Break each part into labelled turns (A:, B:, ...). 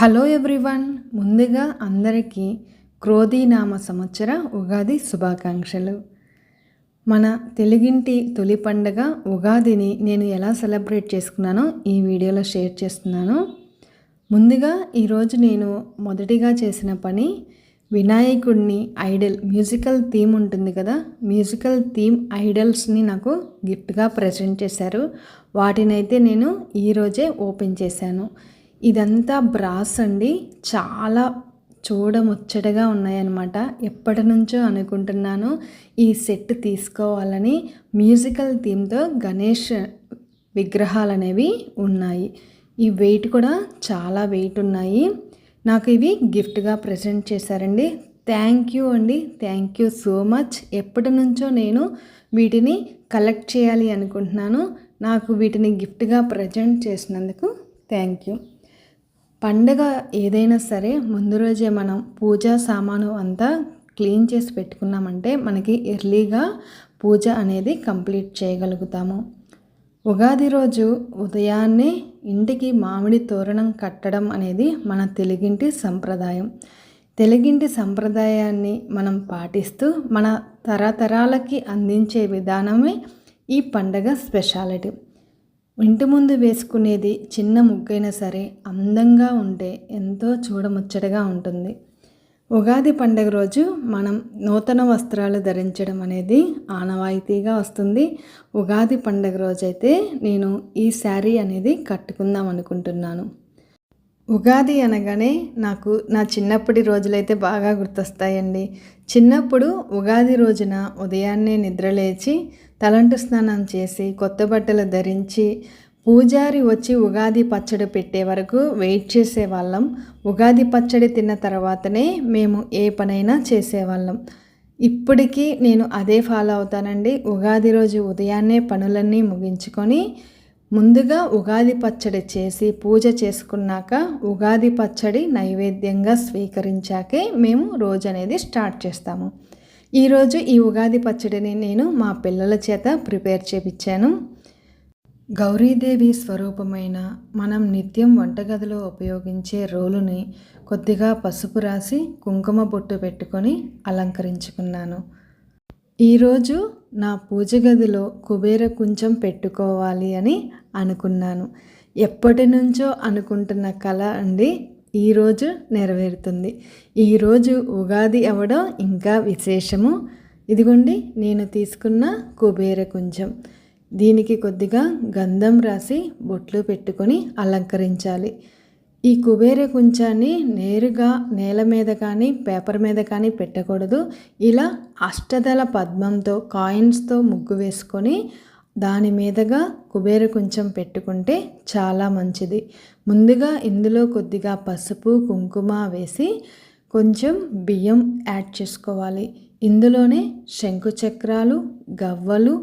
A: Hello everyone. ముందుగా అందరికీ క్రోధీనామ సంవత్సర ఉగాది శుభాకాంక్షలు. మన తెలుగింటి తొలి పండుగ ఉగాదిని నేను ఎలా సెలబ్రేట్ చేసుకున్నానో ఈ వీడియోలో షేర్ చేస్తున్నాను. ముందుగా ఈరోజు నేను మొదటిగా చేసిన పని వినాయకుడిని మ్యూజికల్ థీమ్ ఉంటుంది కదా, మ్యూజికల్ థీమ్ ఐడల్స్ని నాకు గిఫ్ట్గా ప్రజెంట్ చేశారు. వాటినైతే నేను ఈరోజే ఓపెన్ చేశాను. ఇదంతా బ్రాస్ అండి, చాలా చూడముచ్చటగా ఉన్నాయన్నమాట. ఎప్పటి నుంచో అనుకుంటున్నాను ఈ సెట్ తీసుకోవాలని. మ్యూజికల్ థీమ్తో గణేష్ విగ్రహాలు అనేవి ఉన్నాయి. ఈ వెయిట్ కూడా చాలా వెయిట్ ఉన్నాయి. నాకు ఇవి గిఫ్ట్గా ప్రజెంట్ చేశారండి. థ్యాంక్ యూ అండి, థ్యాంక్ యూ సో మచ్. ఎప్పటి నుంచో నేను వీటిని కలెక్ట్ చేయాలి అనుకుంటున్నాను. నాకు వీటిని గిఫ్ట్గా ప్రజెంట్ చేసినందుకు థ్యాంక్ యూ. పండగ ఏదైనా సరే ముందు రోజే మనం పూజా సామాను అంతా క్లీన్ చేసి పెట్టుకున్నామంటే మనకి ఎర్లీగా పూజ అనేది కంప్లీట్ చేయగలుగుతాము. ఉగాది రోజు ఉదయాన్నే ఇంటికి మామిడి తోరణం కట్టడం అనేది మన తెలుగింటి సంప్రదాయం. తెలుగింటి సంప్రదాయాన్ని మనం పాటిస్తూ మన తరతరాలకి అందించే విధానమే ఈ పండగ స్పెషాలిటీ. ఇంటి ముందు వేసుకునేది చిన్న ముగ్గైనా సరే అందంగా ఉంటే ఎంతో చూడముచ్చటగా ఉంటుంది. ఉగాది పండుగ రోజు మనం నూతన వస్త్రాలు ధరించడం అనేది ఆనవాయితీగా వస్తుంది. ఉగాది పండుగ రోజైతే నేను ఈ శారీ అనేది కట్టుకుందాం అనుకుంటున్నాను. ఉగాది అనగానే నాకు నా చిన్నప్పటి రోజులైతే బాగా గుర్తొస్తాయండి. చిన్నప్పుడు ఉగాది రోజున ఉదయాన్నే నిద్రలేచి తలంటు స్నానం చేసి కొత్త బట్టలు ధరించి పూజారి వచ్చి ఉగాది పచ్చడి పెట్టే వరకు వెయిట్ చేసేవాళ్ళం. ఉగాది పచ్చడి తిన్న తర్వాతనే మేము ఏ పనైనా చేసేవాళ్ళం. ఇప్పటికీ నేను అదే ఫాలో అవుతానండి. ఉగాది రోజు ఉదయాన్నే పనులన్నీ ముగించుకొని ముందుగా ఉగాది పచ్చడి చేసి పూజ చేసుకున్నాక ఉగాది పచ్చడి నైవేద్యంగా స్వీకరించాకే మేము రోజు అనేది స్టార్ట్ చేస్తాము. ఈరోజు ఈ ఉగాది పచ్చడిని నేను మా పిల్లల చేత ప్రిపేర్ చేయించాను. గౌరీదేవి స్వరూపమైన మనం నిత్యం వంటగదిలో ఉపయోగించే రోలుని కొద్దిగా పసుపు రాసి కుంకుమ బొట్టు పెట్టుకొని అలంకరించుకున్నాను. ఈరోజు నా పూజ గదిలో కుబేర కుంచం పెట్టుకోవాలి అని అనుకున్నాను. ఎప్పటి నుంచో అనుకుంటున్న కళ అండి ఈరోజు నెరవేరుతుంది. ఈరోజు ఉగాది అవ్వడం ఇంకా విశేషము. ఇదిగోండి నేను తీసుకున్న కుబేర కుంచం. దీనికి కొద్దిగా గంధం రాసి బొట్లు పెట్టుకొని అలంకరించాలి. ఈ కుబేర కుంచాన్ని నేరుగా నేల మీద కానీ పేపర్ మీద కానీ పెట్టకూడదు. ఇలా అష్టదళ పద్మంతో కాయిన్స్తో ముగ్గు వేసుకొని దాని మీదగా కుబేర కుంచం పెట్టుకుంటే చాలా మంచిది. ముందుగా ఇందులో కొద్దిగా పసుపు కుంకుమ వేసి కొంచెం బియ్యం యాడ్ చేసుకోవాలి. ఇందులోనే శంకు చక్రాలు, గవ్వలు,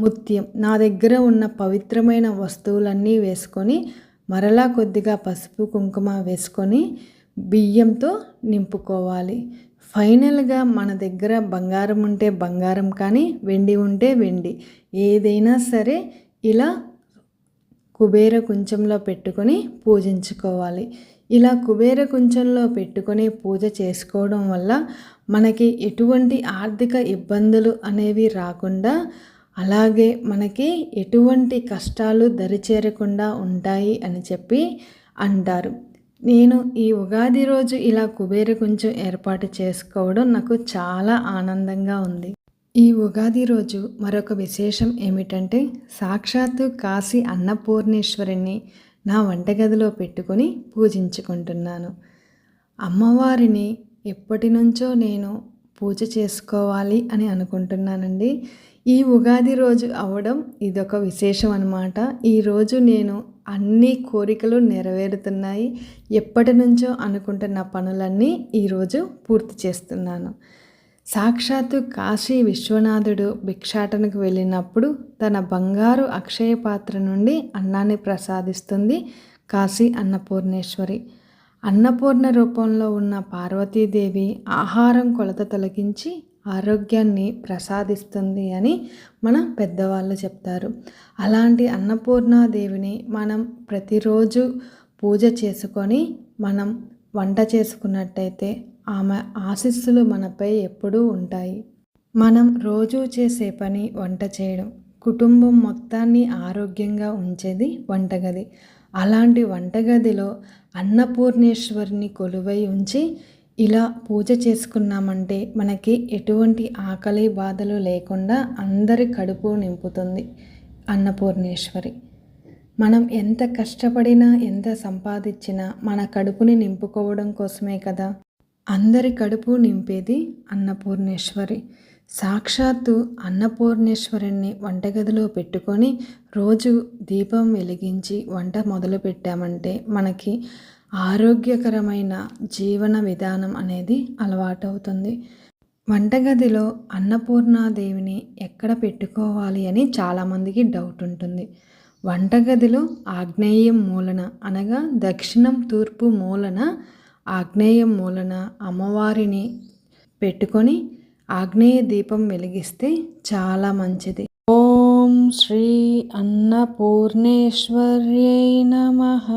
A: ముత్యం, నా దగ్గర ఉన్న పవిత్రమైన వస్తువులన్నీ వేసుకొని మరలా కొద్దిగా పసుపు కుంకుమ వేసుకొని బియ్యంతో నింపుకోవాలి. ఫైనల్గా మన దగ్గర బంగారం ఉంటే బంగారం కానీ వెండి ఉంటే వెండి ఏదైనా సరే ఇలా కుబేర కుంచంలో పెట్టుకొని పూజించుకోవాలి. ఇలా కుబేర కుంచంలో పెట్టుకొని పూజ చేసుకోవడం వల్ల మనకి ఎటువంటి ఆర్థిక ఇబ్బందులు అనేవి రాకుండా, అలాగే మనకి ఎటువంటి కష్టాలు దరిచేరకుండా ఉంటాయి అని చెప్పి అంటారు. నేను ఈ ఉగాది రోజు ఇలా కుబేర కుంచం ఏర్పాటు చేసుకోవడం నాకు చాలా ఆనందంగా ఉంది. ఈ ఉగాది రోజు మరొక విశేషం ఏమిటంటే సాక్షాత్తు కాశీ అన్నపూర్ణేశ్వరిని నా వంటగదిలో పెట్టుకొని పూజించుకుంటున్నాను. అమ్మవారిని ఎప్పటి నుంచో నేను పూజ చేసుకోవాలి అని అనుకుంటున్నానండి. ఈ ఉగాది రోజు అవ్వడం ఇదొక విశేషం అన్నమాట. ఈరోజు నేను అన్ని కోరికలు నెరవేరుతున్నాయి. ఎప్పటి నుంచో అనుకుంటున్న పనులన్నీ ఈరోజు పూర్తి చేస్తున్నాను. సాక్షాత్తు కాశీ విశ్వనాథుడు భిక్షాటనకు వెళ్ళినప్పుడు తన బంగారు అక్షయ పాత్ర నుండి అన్నాన్ని ప్రసాదిస్తుంది కాశీ అన్నపూర్ణేశ్వరి. అన్నపూర్ణ రూపంలో ఉన్న పార్వతీదేవి ఆహారం కొలత తొలగించి ఆరోగ్యాన్ని ప్రసాదిస్తుంది అని మన పెద్దవాళ్ళు చెప్తారు. అలాంటి అన్నపూర్ణాదేవిని మనం ప్రతిరోజు పూజ చేసుకొని మనం వంట చేసుకున్నట్టయితే ఆమె ఆశీస్సులు మనపై ఎప్పుడూ ఉంటాయి. మనం రోజూ చేసే పని వంట చేయడం. కుటుంబం మొత్తాన్ని ఆరోగ్యంగా ఉంచేది వంటగది. అలాంటి వంటగదిలో అన్నపూర్ణేశ్వరిని కొలువై ఉంచి ఇలా పూజ చేసుకున్నామంటే మనకి ఎటువంటి ఆకలి బాధలు లేకుండా అందరి కడుపు నింపుతుంది అన్నపూర్ణేశ్వరి. మనం ఎంత కష్టపడినా ఎంత సంపాదించినా మన కడుపుని నింపుకోవడం కోసమే కదా. అందరి కడుపు నింపేది అన్నపూర్ణేశ్వరి. సాక్షాత్తు అన్నపూర్ణేశ్వరిని వంటగదిలో పెట్టుకొని రోజు దీపం వెలిగించి వంట మొదలు పెట్టామంటే మనకి ఆరోగ్యకరమైన జీవన విధానం అనేది అలవాటవుతుంది. వంటగదిలో అన్నపూర్ణాదేవిని ఎక్కడ పెట్టుకోవాలి అని చాలామందికి డౌట్ ఉంటుంది. వంటగదిలో ఆగ్నేయం మూలన అనగా దక్షిణం తూర్పు మూలన ఆగ్నేయం మూలన అమ్మవారిని పెట్టుకొని ఆగ్నేయ దీపం వెలిగిస్తే చాలా మంచిది. ఓం శ్రీ అన్నపూర్ణేశ్వర్యై నమః.